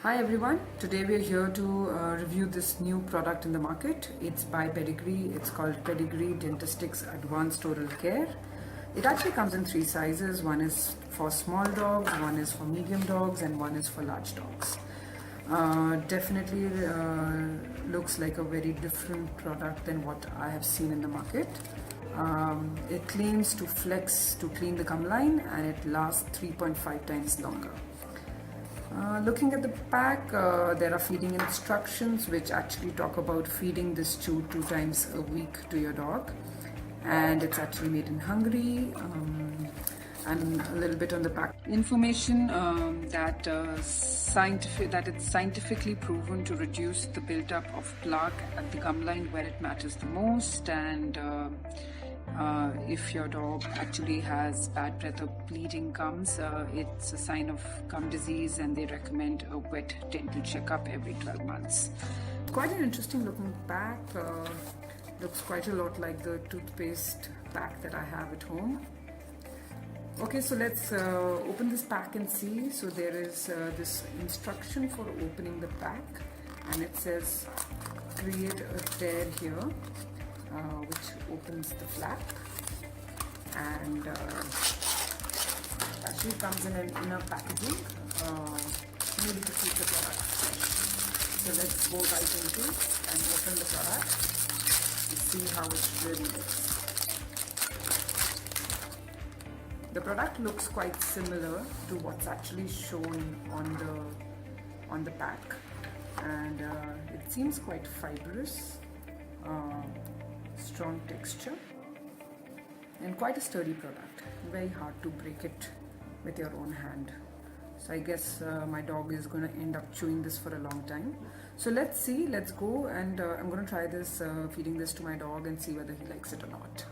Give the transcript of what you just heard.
Hi everyone, today we are here to review this new product in the market. It's by Pedigree. It's called Pedigree Dentastix Advanced Oral Care. It actually comes in three sizes. One is for small dogs, one is for medium dogs, and one is for large dogs. Definitely looks like a very different product than what I have seen in the market. It claims to flex to clean the gum line, and it lasts 3.5 times longer. Looking at the pack, there are feeding instructions which actually talk about feeding this chew 2 times a week to your dog, and it's actually made in Hungary. And a little bit on the pack information that it's scientifically proven to reduce the buildup of plaque at the gum line where it matters the most, and if your dog actually has bad breath or bleeding gums, it's a sign of gum disease, and they recommend a vet dental checkup every 12 months. Quite an interesting looking pack. Looks quite a lot like the toothpaste pack that I have at home. Okay, so let's open this pack and see. So there is this instruction for opening the pack, and it says create a tear here, which opens the flap, and actually comes in an inner packaging, maybe to keep the product fresh. So let's go right into it and open the product and see how it really looks. The product looks quite similar to what's actually shown on the pack, and it seems quite fibrous, strong texture, and quite a sturdy product. Very hard to break it with your own hand. So I guess my dog is going to end up chewing this for a long time. So let's go, and I'm going to try this, feeding this to my dog and see whether he likes it or not.